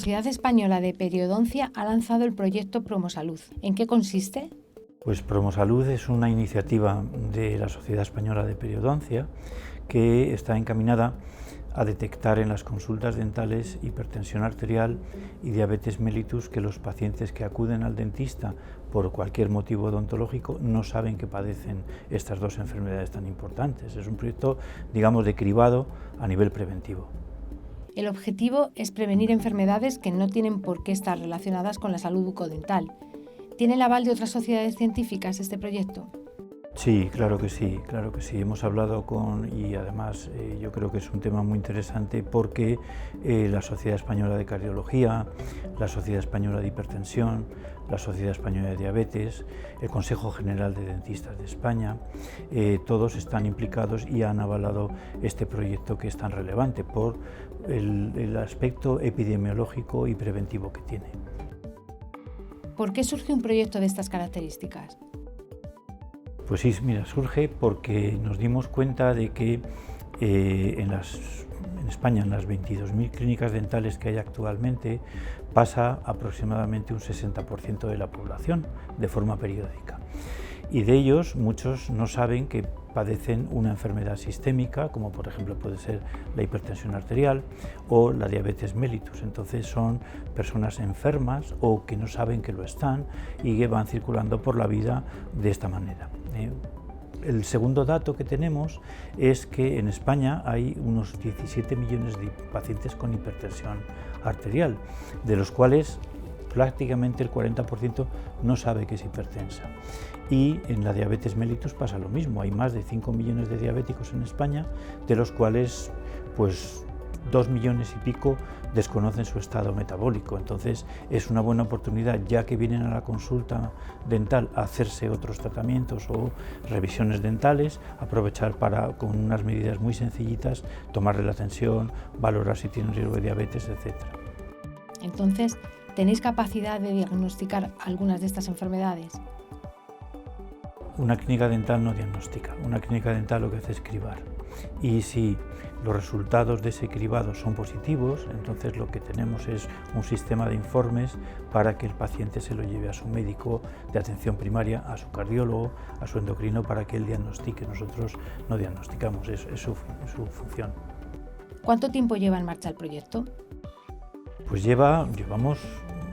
Sociedad Española de Periodoncia ha lanzado el proyecto Promosalud. ¿En qué consiste? Pues Promosalud es una iniciativa de la Sociedad Española de Periodoncia que está encaminada a detectar en las consultas dentales hipertensión arterial y diabetes mellitus, que los pacientes que acuden al dentista por cualquier motivo odontológico no saben que padecen estas dos enfermedades tan importantes. Es un proyecto, digamos, de cribado a nivel preventivo. El objetivo es prevenir enfermedades que no tienen por qué estar relacionadas con la salud bucodental. ¿Tiene el aval de otras sociedades científicas este proyecto? Sí, claro que sí, claro que sí. Hemos hablado y además yo creo que es un tema muy interesante porque la Sociedad Española de Cardiología, la Sociedad Española de Hipertensión, la Sociedad Española de Diabetes, el Consejo General de Dentistas de España, todos están implicados y han avalado este proyecto que es tan relevante por el aspecto epidemiológico y preventivo que tiene. ¿Por qué surge un proyecto de estas características? Pues sí, mira, surge porque nos dimos cuenta de que en España, en las 22.000 clínicas dentales que hay actualmente, pasa aproximadamente un 60% de la población de forma periódica. Y de ellos, muchos no saben que padecen una enfermedad sistémica, como por ejemplo puede ser la hipertensión arterial o la diabetes mellitus. Entonces son personas enfermas o que no saben que lo están y que van circulando por la vida de esta manera. El segundo dato que tenemos es que en España hay unos 17 millones de pacientes con hipertensión arterial, de los cuales prácticamente el 40% no sabe que es hipertensa. Y en la diabetes mellitus pasa lo mismo, hay más de 5 millones de diabéticos en España, de los cuales pues 2 millones y pico desconocen su estado metabólico. Entonces es una buena oportunidad, ya que vienen a la consulta dental a hacerse otros tratamientos o revisiones dentales, aprovechar para, con unas medidas muy sencillitas, tomarle la tensión, valorar si tienen riesgo de diabetes, etc. Entonces, ¿tenéis capacidad de diagnosticar algunas de estas enfermedades? Una clínica dental no diagnostica, una clínica dental lo que hace es cribar. Y si los resultados de ese cribado son positivos, entonces lo que tenemos es un sistema de informes para que el paciente se lo lleve a su médico de atención primaria, a su cardiólogo, a su endocrino, para que él diagnostique. Nosotros no diagnosticamos, es su función. ¿Cuánto tiempo lleva en marcha el proyecto? Pues llevamos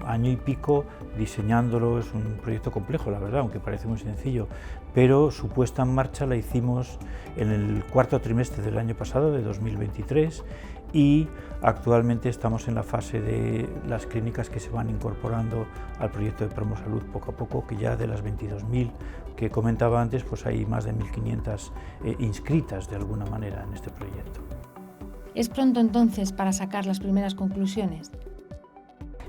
año y pico diseñándolo. Es un proyecto complejo, la verdad, aunque parece muy sencillo, pero su puesta en marcha la hicimos en el cuarto trimestre del año pasado, de 2023, y actualmente estamos en la fase de las clínicas que se van incorporando al proyecto de Promosalud poco a poco, que ya de las 22.000 que comentaba antes, pues hay más de 1.500 inscritas de alguna manera en este proyecto. ¿Es pronto entonces para sacar las primeras conclusiones?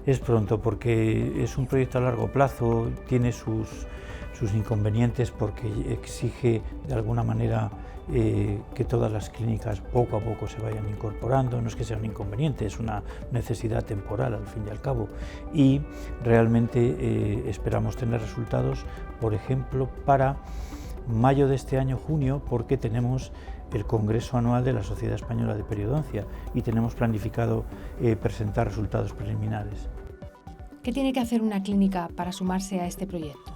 Es pronto porque es un proyecto a largo plazo, tiene sus inconvenientes porque exige de alguna manera que todas las clínicas poco a poco se vayan incorporando. No es que sea un inconveniente, es una necesidad temporal al fin y al cabo, y realmente esperamos tener resultados, por ejemplo, para mayo de este año, junio, porque tenemos el Congreso Anual de la Sociedad Española de Periodoncia y tenemos planificado presentar resultados preliminares. ¿Qué tiene que hacer una clínica para sumarse a este proyecto?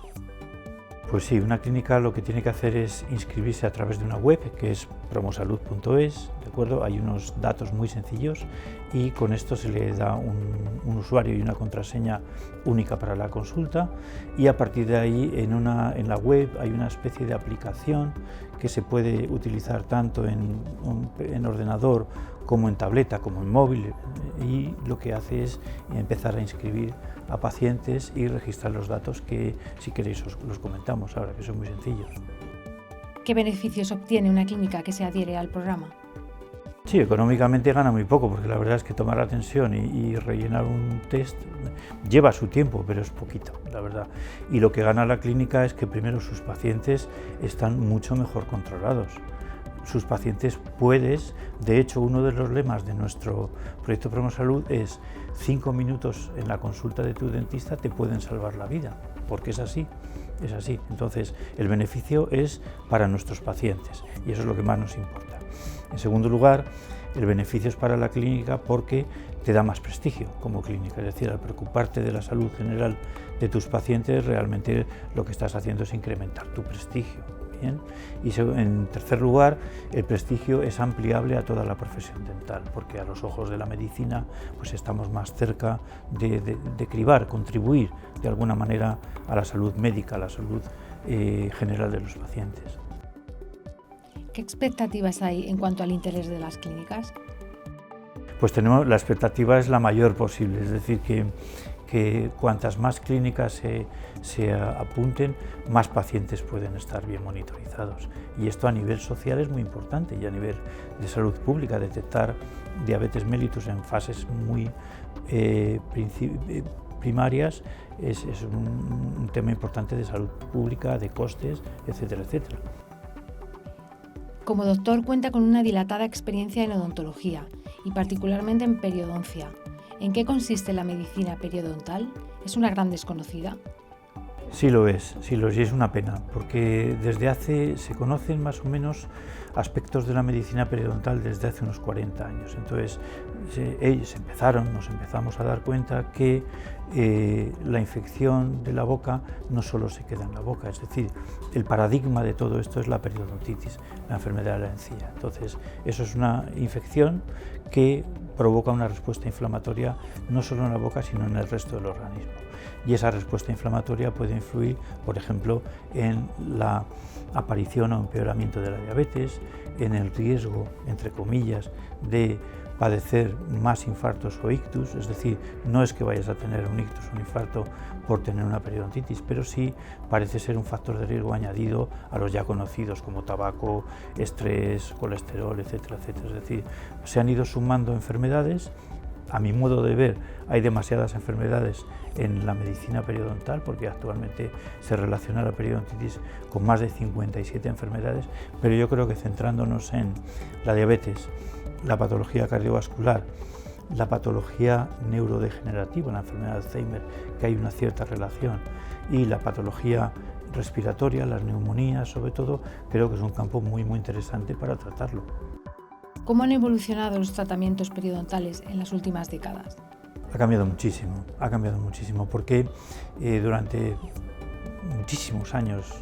Pues sí, una clínica lo que tiene que hacer es inscribirse a través de una web que es promosalud.es, ¿de acuerdo? Hay unos datos muy sencillos y con esto se le da un usuario y una contraseña única para la consulta, y a partir de ahí en la web hay una especie de aplicación que se puede utilizar tanto en ordenador como en tableta, como en móvil, y lo que hace es empezar a inscribir a pacientes y registrar los datos que, si queréis, os los comentamos ahora, que son muy sencillos. ¿Qué beneficios obtiene una clínica que se adhiere al programa? Sí, económicamente gana muy poco, porque la verdad es que tomar la tensión y rellenar un test lleva su tiempo, pero es poquito, la verdad. Y lo que gana la clínica es que primero sus pacientes están mucho mejor controlados. Sus pacientes de hecho, uno de los lemas de nuestro proyecto Promosalud es 5 minutos en la consulta de tu dentista te pueden salvar la vida, porque es así. Entonces, el beneficio es para nuestros pacientes y eso es lo que más nos importa. En segundo lugar, El beneficio es para la clínica porque te da más prestigio como clínica, es decir, al preocuparte de la salud general de tus pacientes, realmente lo que estás haciendo es incrementar tu prestigio. Bien. Y en tercer lugar, el prestigio es ampliable a toda la profesión dental, porque a los ojos de la medicina pues estamos más cerca de cribar, contribuir de alguna manera a la salud médica, a la salud general de los pacientes. ¿Qué expectativas hay en cuanto al interés de las clínicas? Pues la expectativa es la mayor posible, es decir, que cuantas más clínicas se apunten, más pacientes pueden estar bien monitorizados. Y esto a nivel social es muy importante, y a nivel de salud pública, detectar diabetes mellitus en fases muy primarias es un tema importante de salud pública, de costes, etcétera, etcétera. Como doctor cuenta con una dilatada experiencia en odontología y particularmente en periodoncia. ¿En qué consiste la medicina periodontal? ¿Es una gran desconocida? Sí lo es, y es una pena, porque se conocen más o menos aspectos de la medicina periodontal desde hace unos 40 años. Entonces, nos empezamos a dar cuenta que la infección de la boca no solo se queda en la boca, es decir, el paradigma de todo esto es la periodontitis, la enfermedad de la encía. Entonces, eso es una infección que provoca una respuesta inflamatoria no solo en la boca, sino en el resto del organismo. Y esa respuesta inflamatoria puede influir, por ejemplo, en la aparición o empeoramiento de la diabetes, en el riesgo, entre comillas, de padecer más infartos o ictus, es decir, no es que vayas a tener un ictus o un infarto por tener una periodontitis, pero sí parece ser un factor de riesgo añadido a los ya conocidos como tabaco, estrés, colesterol, etcétera, etcétera. Es decir, se han ido sumando enfermedades. A mi modo de ver, hay demasiadas enfermedades en la medicina periodontal, porque actualmente se relaciona la periodontitis con más de 57 enfermedades, pero yo creo que centrándonos en la diabetes, la patología cardiovascular, la patología neurodegenerativa, la enfermedad de Alzheimer, que hay una cierta relación, y la patología respiratoria, las neumonías sobre todo, creo que es un campo muy interesante para tratarlo. ¿Cómo han evolucionado los tratamientos periodontales en las últimas décadas? Ha cambiado muchísimo, porque durante muchísimos años,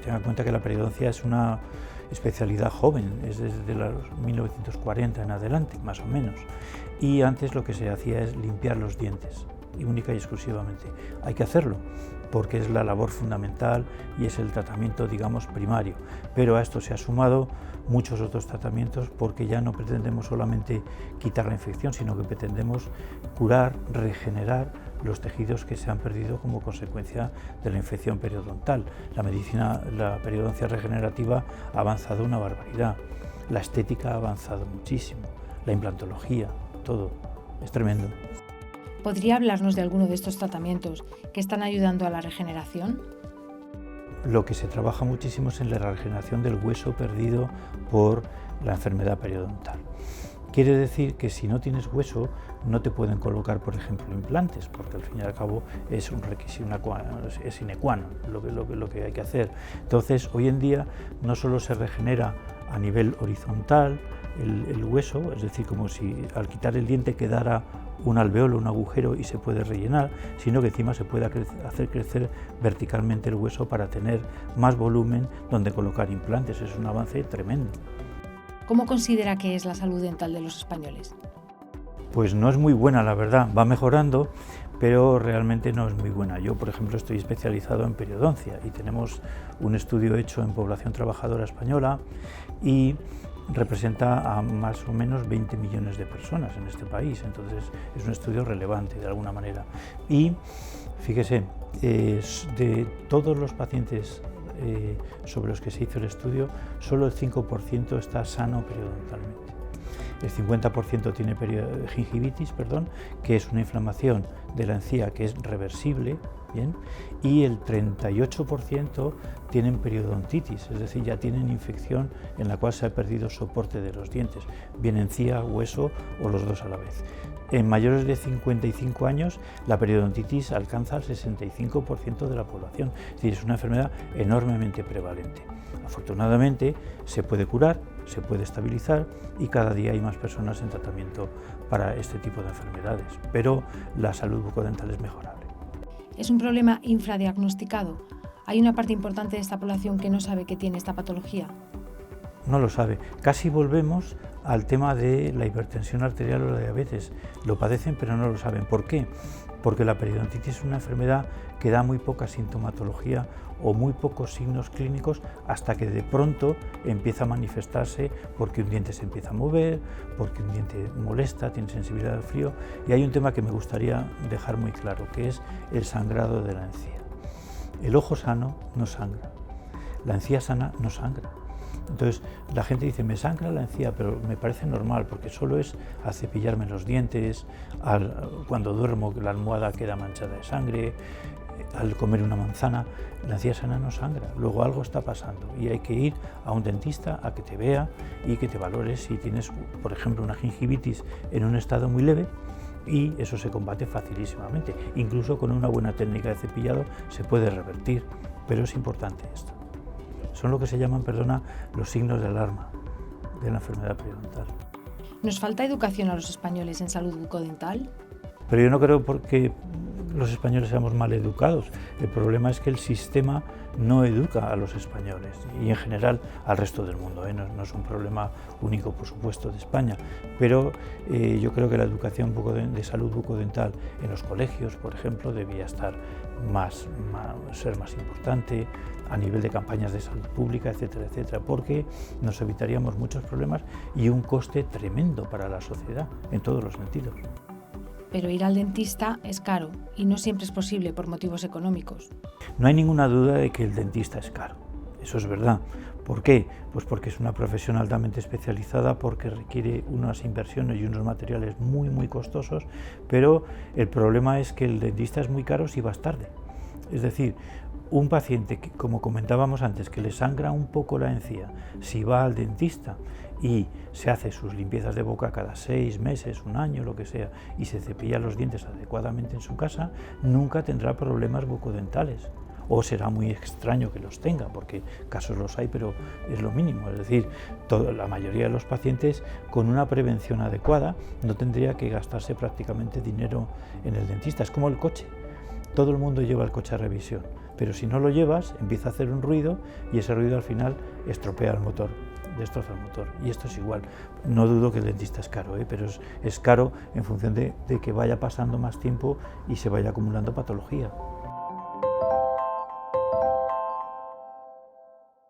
tengan en cuenta que la periodoncia es una especialidad joven, es desde los 1940 en adelante, más o menos, y antes lo que se hacía es limpiar los dientes, y única y exclusivamente. Hay que hacerlo, porque es la labor fundamental y es el tratamiento, digamos, primario, pero a esto se ha sumado muchos otros tratamientos, porque ya no pretendemos solamente quitar la infección, sino que pretendemos curar, regenerar los tejidos que se han perdido como consecuencia de la infección periodontal. La periodoncia regenerativa ha avanzado una barbaridad, la estética ha avanzado muchísimo, la implantología, todo, es tremendo. ¿Podría hablarnos de alguno de estos tratamientos que están ayudando a la regeneración? Lo que se trabaja muchísimo es en la regeneración del hueso perdido por la enfermedad periodontal. Quiere decir que si no tienes hueso no te pueden colocar, por ejemplo, implantes, porque al fin y al cabo es un requisito, es sine qua non lo que hay que hacer. Entonces, hoy en día no solo se regenera a nivel horizontal el hueso, es decir, como si al quitar el diente quedara un alveolo, un agujero y se puede rellenar, sino que encima se puede hacer crecer verticalmente el hueso para tener más volumen donde colocar implantes. Es un avance tremendo. ¿Cómo considera que es la salud dental de los españoles? Pues no es muy buena, la verdad, va mejorando, pero realmente no es muy buena. Yo, por ejemplo, estoy especializado en periodoncia y tenemos un estudio hecho en población trabajadora española y representa a más o menos 20 millones de personas en este país, entonces es un estudio relevante de alguna manera. Y fíjese, de todos los pacientes sobre los que se hizo el estudio, solo el 5% está sano periodontalmente. El 50% tiene gingivitis, que es una inflamación de la encía que es reversible, ¿bien? Y el 38% tienen periodontitis, es decir, ya tienen infección en la cual se ha perdido soporte de los dientes, bien encía, hueso o los dos a la vez. En mayores de 55 años, la periodontitis alcanza el 65% de la población, es decir, es una enfermedad enormemente prevalente. Afortunadamente, se puede curar, se puede estabilizar y cada día hay más personas en tratamiento para este tipo de enfermedades, pero la salud bucodental es mejorable. ¿Es un problema infradiagnosticado? ¿Hay una parte importante de esta población que no sabe que tiene esta patología? No lo sabe. Casi volvemos al tema de la hipertensión arterial o la diabetes. Lo padecen pero no lo saben. ¿Por qué? Porque la periodontitis es una enfermedad que da muy poca sintomatología o muy pocos signos clínicos hasta que de pronto empieza a manifestarse porque un diente se empieza a mover, porque un diente molesta, tiene sensibilidad al frío. Y hay un tema que me gustaría dejar muy claro, que es el sangrado de la encía. El ojo sano no sangra, la encía sana no sangra. Entonces la gente dice, me sangra la encía, pero me parece normal porque solo es al cepillarme los dientes, cuando duermo la almohada queda manchada de sangre, al comer una manzana. La encía sana no sangra, luego algo está pasando y hay que ir a un dentista a que te vea y que te valore si tienes, por ejemplo, una gingivitis en un estado muy leve, y eso se combate facilísimamente. Incluso con una buena técnica de cepillado se puede revertir, pero es importante esto. Son lo que se llaman, los signos de alarma de la enfermedad periodontal. ¿Nos falta educación a los españoles en salud bucodental? Pero yo no creo porque los españoles seamos mal educados. El problema es que el sistema no educa a los españoles y en general al resto del mundo. No es un problema único, por supuesto, de España, pero yo creo que la educación de salud bucodental en los colegios, por ejemplo, debía estar ser más importante a nivel de campañas de salud pública, etcétera, etcétera, porque nos evitaríamos muchos problemas y un coste tremendo para la sociedad en todos los sentidos. Pero ir al dentista es caro y no siempre es posible por motivos económicos. No hay ninguna duda de que el dentista es caro, eso es verdad. ¿Por qué? Pues porque es una profesión altamente especializada, porque requiere unas inversiones y unos materiales muy costosos, pero el problema es que el dentista es muy caro si vas tarde. Es decir, un paciente que, como comentábamos antes, que le sangra un poco la encía, si va al dentista y se hace sus limpiezas de boca cada 6 meses, un año, lo que sea, y se cepilla los dientes adecuadamente en su casa, nunca tendrá problemas bucodentales. O será muy extraño que los tenga, porque casos los hay, pero es lo mínimo. Es decir, la mayoría de los pacientes con una prevención adecuada no tendría que gastarse prácticamente dinero en el dentista. Es como el coche. Todo el mundo lleva el coche a revisión, pero si no lo llevas, empieza a hacer un ruido y ese ruido al final estropea el motor, destroza el motor. Y esto es igual. No dudo que el dentista es caro, pero es caro en función de que vaya pasando más tiempo y se vaya acumulando patología.